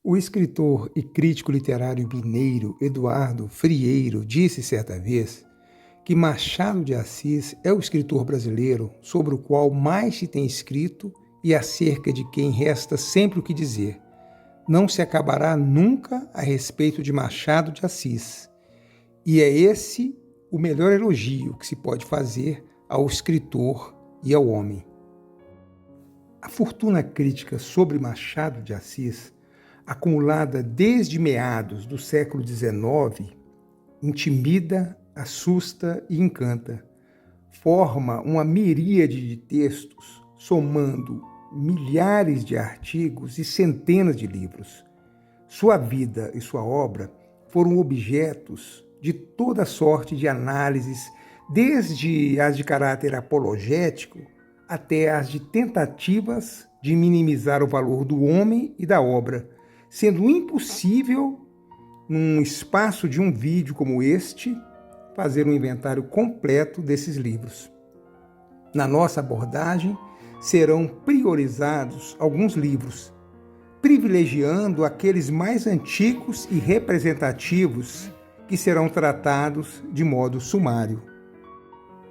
O escritor e crítico literário mineiro Eduardo Frieiro disse certa vez que Machado de Assis é o escritor brasileiro sobre o qual mais se tem escrito e acerca de quem resta sempre o que dizer. Não se acabará nunca a respeito de Machado de Assis. E é esse o melhor elogio que se pode fazer ao escritor e ao homem. A fortuna crítica sobre Machado de Assis, acumulada desde meados do século XIX, intimida, assusta e encanta. Forma uma miríade de textos, somando milhares de artigos e centenas de livros. Sua vida e sua obra foram objetos de toda sorte de análises, desde as de caráter apologético até as de tentativas de minimizar o valor do homem e da obra, sendo impossível, num espaço de um vídeo como este, fazer um inventário completo desses livros. Na nossa abordagem, serão priorizados alguns livros, privilegiando aqueles mais antigos e representativos que serão tratados de modo sumário.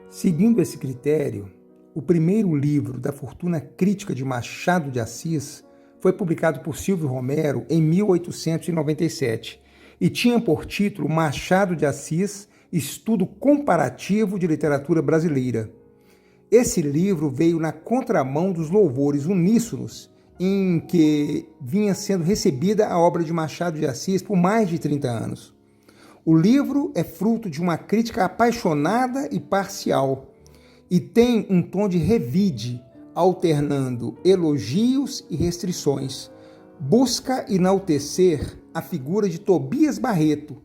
Seguindo esse critério, o primeiro livro da fortuna crítica de Machado de Assis foi publicado por Silvio Romero em 1897 e tinha por título Machado de Assis, Estudo Comparativo de Literatura Brasileira. Esse livro veio na contramão dos louvores uníssonos em que vinha sendo recebida a obra de Machado de Assis por mais de 30 anos. O livro é fruto de uma crítica apaixonada e parcial e tem um tom de revide, alternando elogios e restrições. Busca enaltecer a figura de Tobias Barreto,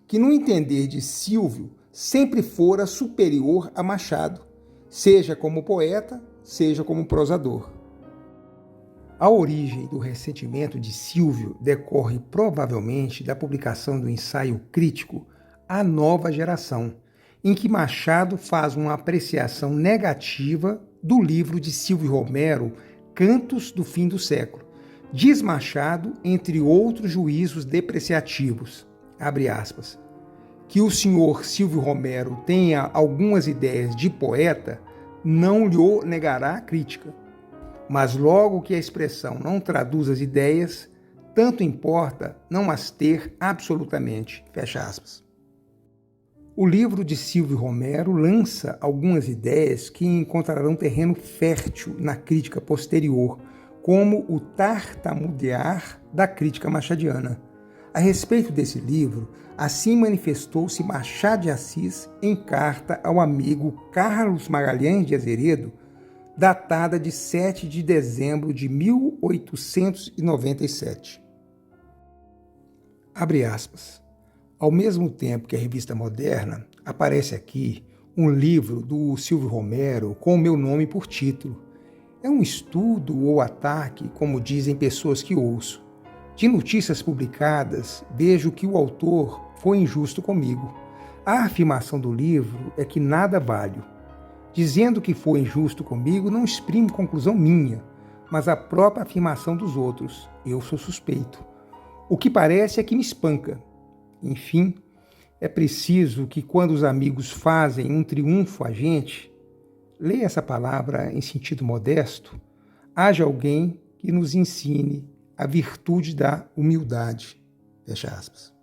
que no entender de Silvio sempre fora superior a Machado, seja como poeta, seja como prosador. A origem do ressentimento de Silvio decorre provavelmente da publicação do ensaio crítico A Nova Geração, em que Machado faz uma apreciação negativa do livro de Silvio Romero, Cantos do Fim do Século. Diz Machado, entre outros juízos depreciativos, abre aspas, que o senhor Silvio Romero tenha algumas ideias de poeta, não lhe negará a crítica. Mas logo que a expressão não traduz as ideias, tanto importa não as ter absolutamente. Fecha aspas. O livro de Silvio Romero lança algumas ideias que encontrarão terreno fértil na crítica posterior, como o tartamudear da crítica machadiana. A respeito desse livro, assim manifestou-se Machado de Assis em carta ao amigo Carlos Magalhães de Azeredo, datada de 7 de dezembro de 1897. Abre aspas. Ao mesmo tempo que a Revista Moderna, aparece aqui um livro do Silvio Romero com o meu nome por título. É um estudo ou ataque, como dizem pessoas que ouço. De notícias publicadas, vejo que o autor foi injusto comigo. A afirmação do livro é que nada valho. Dizendo que foi injusto comigo não exprime conclusão minha, mas a própria afirmação dos outros. Eu sou suspeito. O que parece é que me espanca. Enfim, é preciso que quando os amigos fazem um triunfo a gente, leia essa palavra em sentido modesto, haja alguém que nos ensine a virtude da humildade. Fecha aspas.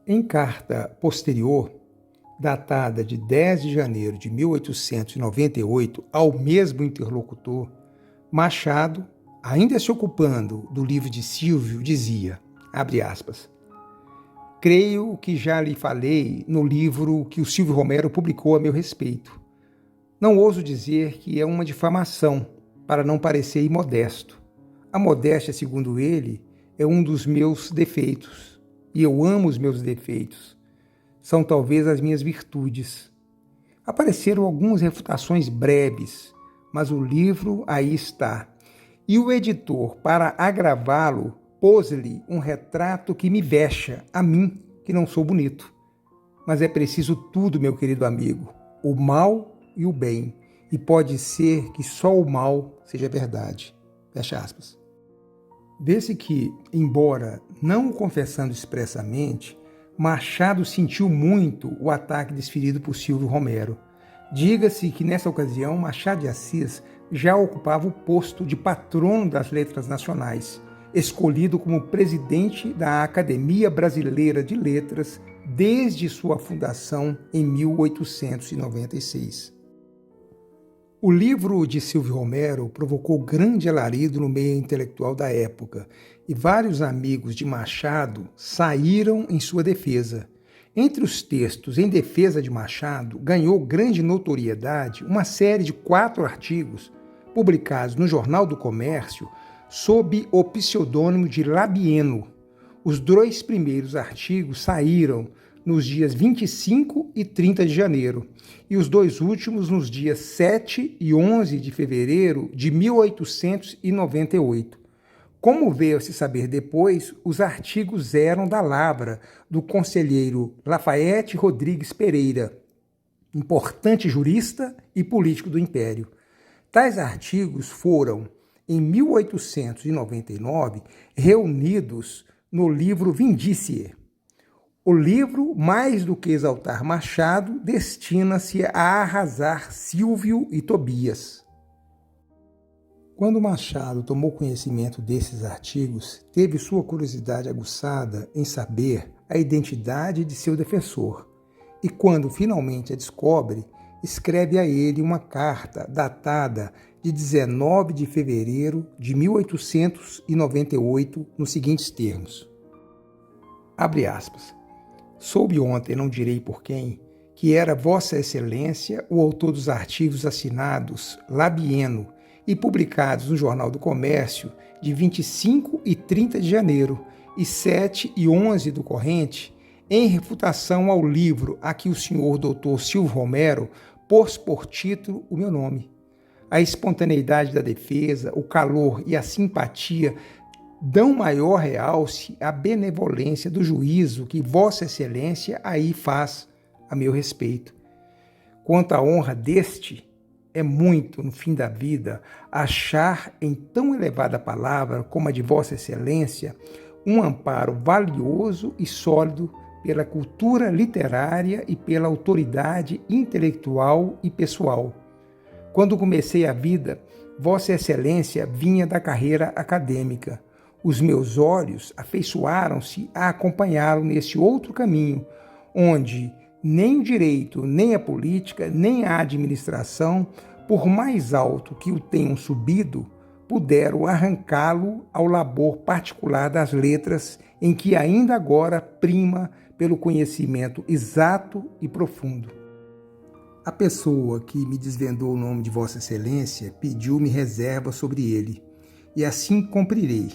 Em carta posterior, datada de 10 de janeiro de 1898, ao mesmo interlocutor, Machado, ainda se ocupando do livro de Silvio, dizia, abre aspas, creio que já lhe falei no livro que o Silvio Romero publicou a meu respeito. Não ouso dizer que é uma difamação, para não parecer imodesto. A modéstia, segundo ele, é um dos meus defeitos, e eu amo os meus defeitos. São talvez as minhas virtudes. Apareceram algumas refutações breves, mas o livro aí está. E o editor, para agravá-lo, pôs-lhe um retrato que me vexa, a mim, que não sou bonito. Mas é preciso tudo, meu querido amigo, o mal e o bem, e pode ser que só o mal seja verdade. Fecha aspas. Vê-se que, embora não o confessando expressamente, Machado sentiu muito o ataque desferido por Silvio Romero. Diga-se que nessa ocasião Machado de Assis já ocupava o posto de patrono das letras nacionais, escolhido como presidente da Academia Brasileira de Letras desde sua fundação em 1896. O livro de Silvio Romero provocou grande alarido no meio intelectual da época e vários amigos de Machado saíram em sua defesa. Entre os textos em defesa de Machado, ganhou grande notoriedade uma série de 4 artigos publicados no Jornal do Comércio sob o pseudônimo de Labieno. Os 2 primeiros artigos saíram nos dias 25 e 30 de janeiro, e os 2 últimos nos dias 7 e 11 de fevereiro de 1898. Como veio-se saber depois, os artigos eram da lavra do conselheiro Lafayette Rodrigues Pereira, importante jurista e político do Império. Tais artigos foram, em 1899, reunidos no livro Vindiciae. O livro, mais do que exaltar Machado, destina-se a arrasar Silvio e Tobias. Quando Machado tomou conhecimento desses artigos, teve sua curiosidade aguçada em saber a identidade de seu defensor, e quando finalmente a descobre, escreve a ele uma carta datada de 19 de fevereiro de 1898, nos seguintes termos. Abre aspas. Soube ontem, não direi por quem, que era Vossa Excelência o autor dos artigos assinados Labieno e publicados no Jornal do Comércio de 25 e 30 de janeiro e 7 e 11 do corrente, em refutação ao livro a que o senhor doutor Silvio Romero pôs por título o meu nome. A espontaneidade da defesa, o calor e a simpatia dão maior realce à benevolência do juízo que Vossa Excelência aí faz a meu respeito. Quanto à honra deste, é muito, no fim da vida, achar em tão elevada palavra como a de Vossa Excelência um amparo valioso e sólido pela cultura literária e pela autoridade intelectual e pessoal. Quando comecei a vida, Vossa Excelência vinha da carreira acadêmica. Os meus olhos afeiçoaram-se a acompanhá-lo nesse outro caminho, onde nem o direito, nem a política, nem a administração, por mais alto que o tenham subido, puderam arrancá-lo ao labor particular das letras, em que ainda agora prima pelo conhecimento exato e profundo. A pessoa que me desvendou o nome de Vossa Excelência pediu-me reserva sobre ele, e assim cumprirei.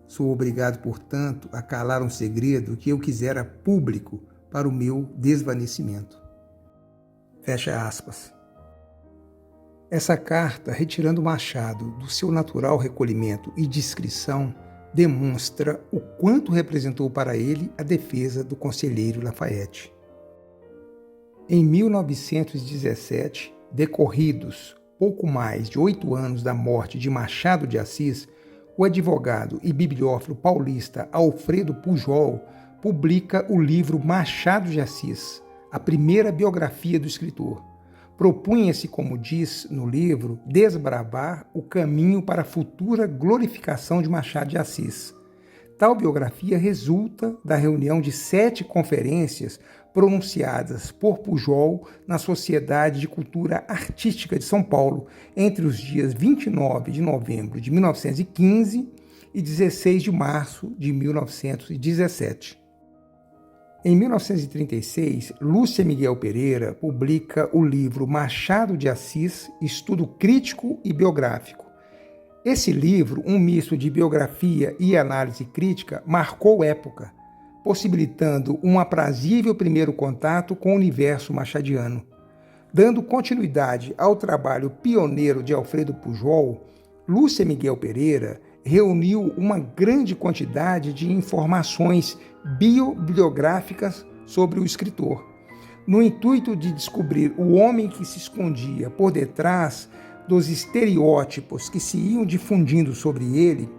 Sou obrigado, portanto, a calar um segredo que eu quisera público para o meu desvanecimento. Fecha aspas. Essa carta, retirando Machado do seu natural recolhimento e discrição, demonstra o quanto representou para ele a defesa do conselheiro Lafayette. Em 1917, decorridos pouco mais de 8 anos da morte de Machado de Assis, o advogado e bibliófilo paulista Alfredo Pujol publica o livro Machado de Assis, a primeira biografia do escritor. Propunha-se, como diz no livro, desbravar o caminho para a futura glorificação de Machado de Assis. Tal biografia resulta da reunião de 7 conferências pronunciadas por Pujol na Sociedade de Cultura Artística de São Paulo entre os dias 29 de novembro de 1915 e 16 de março de 1917. Em 1936, Lúcia Miguel Pereira publica o livro Machado de Assis, Estudo Crítico e Biográfico. Esse livro, um misto de biografia e análise crítica, marcou época, possibilitando um aprazível primeiro contato com o universo machadiano. Dando continuidade ao trabalho pioneiro de Alfredo Pujol, Lúcia Miguel Pereira reuniu uma grande quantidade de informações bibliográficas sobre o escritor, no intuito de descobrir o homem que se escondia por detrás dos estereótipos que se iam difundindo sobre ele.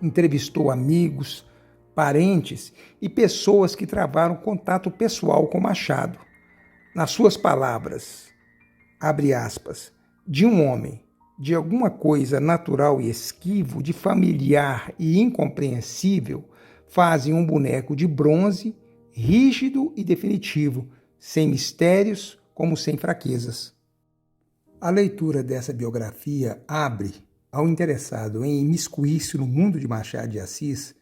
entrevistou amigos, parentes e pessoas que travaram contato pessoal com Machado. Nas suas palavras, abre aspas, de um homem, de alguma coisa natural e esquivo, de familiar e incompreensível, fazem um boneco de bronze, rígido e definitivo, sem mistérios como sem fraquezas. A leitura dessa biografia abre, ao interessado em imiscuir-se no mundo de Machado de Assis,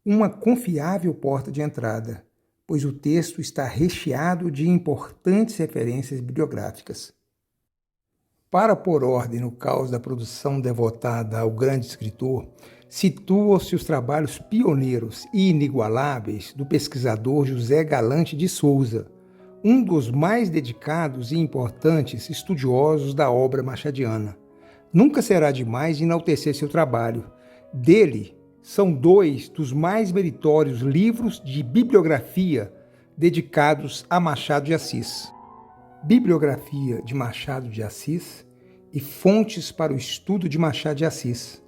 uma confiável porta de entrada, pois o texto está recheado de importantes referências bibliográficas. Para pôr ordem no caos da produção devotada ao grande escritor, situam-se os trabalhos pioneiros e inigualáveis do pesquisador José Galante de Souza, um dos mais dedicados e importantes estudiosos da obra machadiana. Nunca será demais enaltecer seu trabalho. Dele são 2 dos mais meritórios livros de bibliografia dedicados a Machado de Assis. Bibliografia de Machado de Assis e Fontes para o Estudo de Machado de Assis.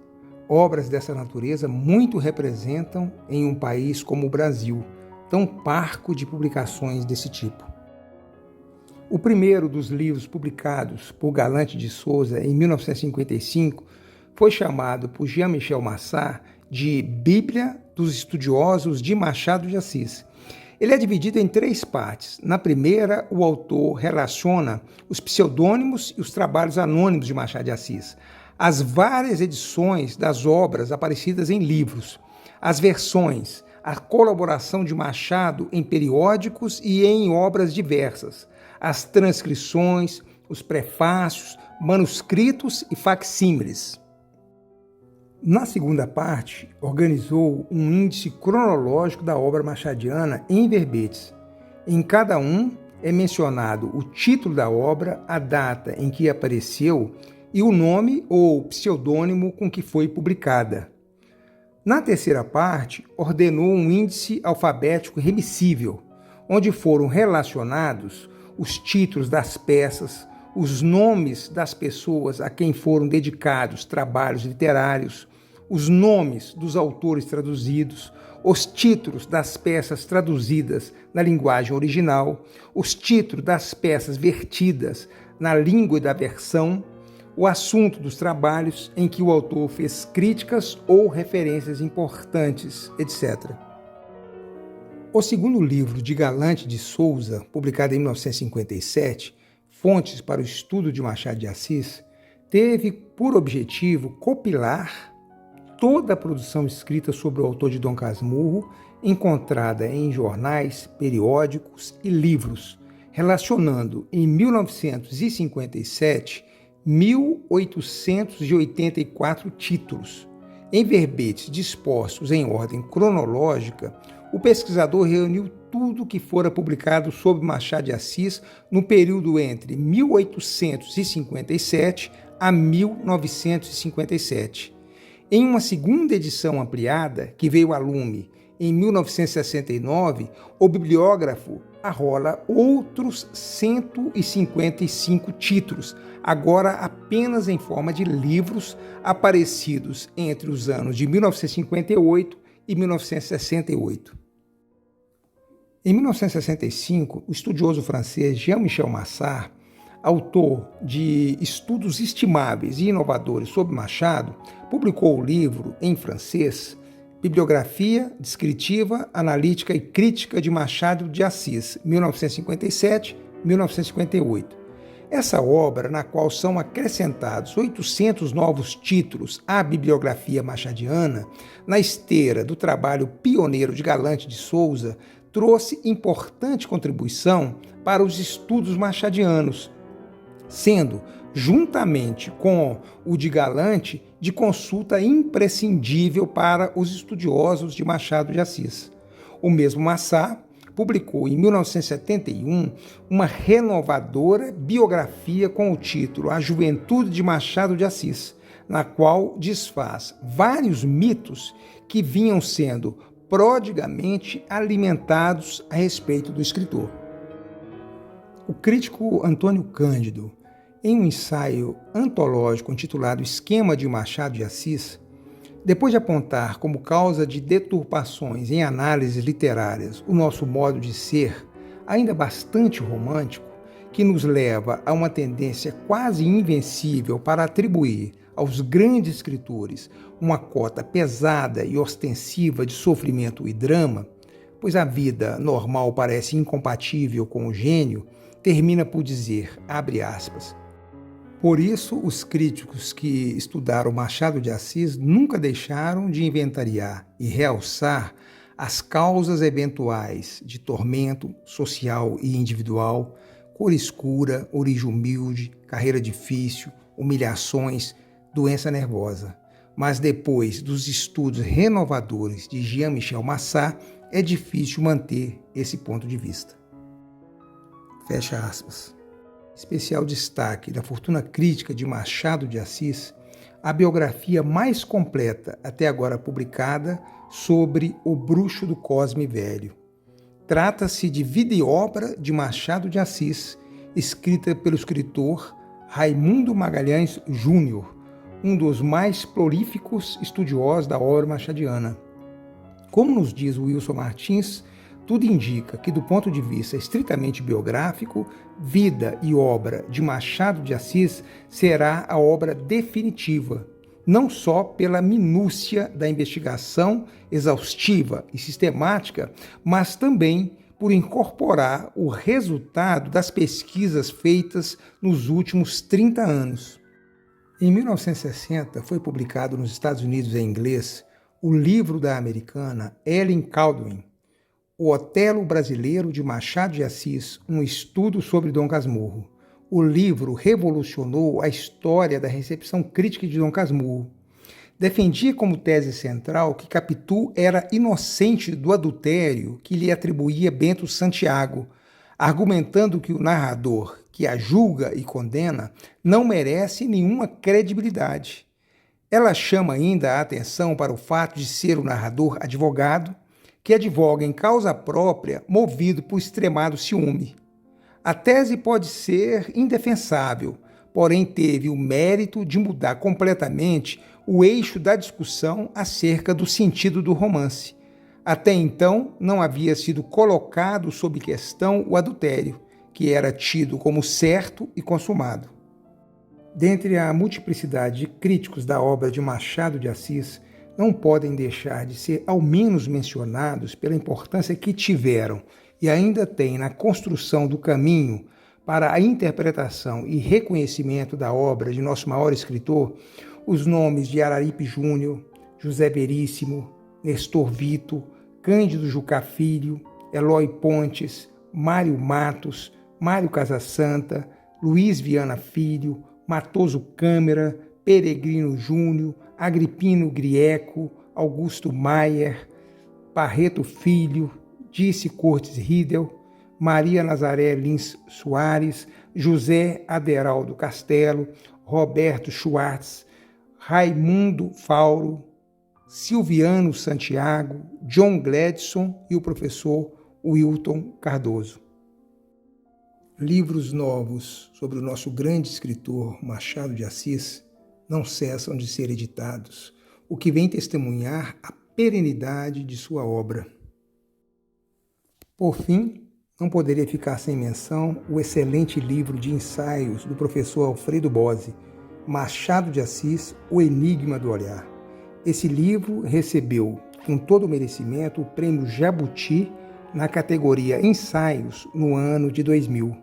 Obras dessa natureza muito representam em um país como o Brasil, tão parco de publicações desse tipo. O primeiro dos livros publicados por Galante de Souza em 1955 foi chamado por Jean-Michel Massart de Bíblia dos Estudiosos de Machado de Assis. Ele é dividido em 3 partes. Na primeira, o autor relaciona os pseudônimos e os trabalhos anônimos de Machado de Assis, as várias edições das obras aparecidas em livros, as versões, a colaboração de Machado em periódicos e em obras diversas, as transcrições, os prefácios, manuscritos e facsímiles. Na segunda parte, organizou um índice cronológico da obra machadiana em verbetes. Em cada um é mencionado o título da obra, a data em que apareceu e o nome ou pseudônimo com que foi publicada. Na terceira parte, ordenou um índice alfabético remissível, onde foram relacionados os títulos das peças, os nomes das pessoas a quem foram dedicados trabalhos literários, os nomes dos autores traduzidos, os títulos das peças traduzidas na linguagem original, os títulos das peças vertidas na língua da versão, o assunto dos trabalhos em que o autor fez críticas ou referências importantes, etc. O segundo livro de Galante de Souza, publicado em 1957, Fontes para o Estudo de Machado de Assis, teve por objetivo compilar toda a produção escrita sobre o autor de Dom Casmurro, encontrada em jornais, periódicos e livros, relacionando em 1957 1.884 títulos. Em verbetes dispostos em ordem cronológica, o pesquisador reuniu tudo que fora publicado sobre Machado de Assis no período entre 1857 a 1957. Em uma segunda edição ampliada, que veio a lume em 1969, o bibliógrafo arrola outros 155 títulos, agora apenas em forma de livros, aparecidos entre os anos de 1958 e 1968. Em 1965, o estudioso francês Jean-Michel Massart, autor de estudos estimáveis e inovadores sobre Machado, publicou o livro em francês Bibliografia Descritiva, Analítica e Crítica de Machado de Assis, 1957-1958. Essa obra, na qual são acrescentados 800 novos títulos à bibliografia machadiana, na esteira do trabalho pioneiro de Galante de Souza, trouxe importante contribuição para os estudos machadianos, sendo, juntamente com o de Galante, de consulta imprescindível para os estudiosos de Machado de Assis. O mesmo Massart publicou em 1971 uma renovadora biografia com o título A Juventude de Machado de Assis, na qual desfaz vários mitos que vinham sendo prodigamente alimentados a respeito do escritor. O crítico Antônio Cândido, em um ensaio antológico intitulado Esquema de Machado de Assis, Depois de apontar como causa de deturpações em análises literárias o nosso modo de ser, ainda bastante romântico, que nos leva a uma tendência quase invencível para atribuir aos grandes escritores uma cota pesada e ostensiva de sofrimento e drama, pois a vida normal parece incompatível com o gênio, termina por dizer, abre aspas, por isso os críticos que estudaram Machado de Assis nunca deixaram de inventariar e realçar as causas eventuais de tormento social e individual, cor escura, origem humilde, carreira difícil, humilhações, doença nervosa. Mas depois dos estudos renovadores de Jean-Michel Massat, é difícil manter esse ponto de vista. Fecha aspas. Especial destaque da fortuna crítica de Machado de Assis, a biografia mais completa até agora publicada sobre o Bruxo do Cosme Velho. Trata-se de vida e obra de Machado de Assis, escrita pelo escritor Raimundo Magalhães Júnior, um dos mais prolíficos estudiosos da obra machadiana. Como nos diz Wilson Martins, tudo indica que, do ponto de vista estritamente biográfico, Vida e Obra de Machado de Assis será a obra definitiva, não só pela minúcia da investigação exaustiva e sistemática, mas também por incorporar o resultado das pesquisas feitas nos últimos 30 anos. Em 1960, foi publicado nos Estados Unidos em inglês o livro da americana Ellen Caldwell, O Otelo Brasileiro de Machado de Assis, um estudo sobre Dom Casmurro. O livro revolucionou a história da recepção crítica de Dom Casmurro. Defendia como tese central que Capitu era inocente do adultério que lhe atribuía Bento Santiago, argumentando que o narrador, que a julga e condena, não merece nenhuma credibilidade. Ela chama ainda a atenção para o fato de ser o narrador advogado, que advoga em causa própria, movido por extremado ciúme. A tese pode ser indefensável, porém teve o mérito de mudar completamente o eixo da discussão acerca do sentido do romance. Até então, não havia sido colocado sob questão o adultério, que era tido como certo e consumado. Dentre a multiplicidade de críticos da obra de Machado de Assis, não podem deixar de ser ao menos mencionados pela importância que tiveram e ainda têm na construção do caminho para a interpretação e reconhecimento da obra de nosso maior escritor, os nomes de Araripe Júnior, José Veríssimo, Nestor Vito, Cândido Jucá Filho, Eloy Pontes, Mário Matos, Mário Casasanta, Luiz Viana Filho, Matoso Câmara, Peregrino Júnior, Agripino Grieco, Augusto Maier, Barreto Filho, Dice Cortes Riedel, Maria Nazaré Lins Soares, José Aderaldo Castelo, Roberto Schwartz, Raimundo Fauro, Silviano Santiago, John Gladson e o professor Wilton Cardoso. Livros novos sobre o nosso grande escritor Machado de Assis não cessam de ser editados, o que vem testemunhar a perenidade de sua obra. Por fim, não poderia ficar sem menção o excelente livro de ensaios do professor Alfredo Bose, Machado de Assis, O Enigma do Olhar. Esse livro recebeu, com todo o merecimento, o prêmio Jabuti na categoria Ensaios no ano de 2000.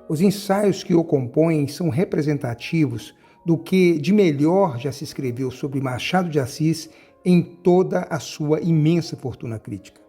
Os ensaios que o compõem são representativos do que de melhor já se escreveu sobre Machado de Assis em toda a sua imensa fortuna crítica.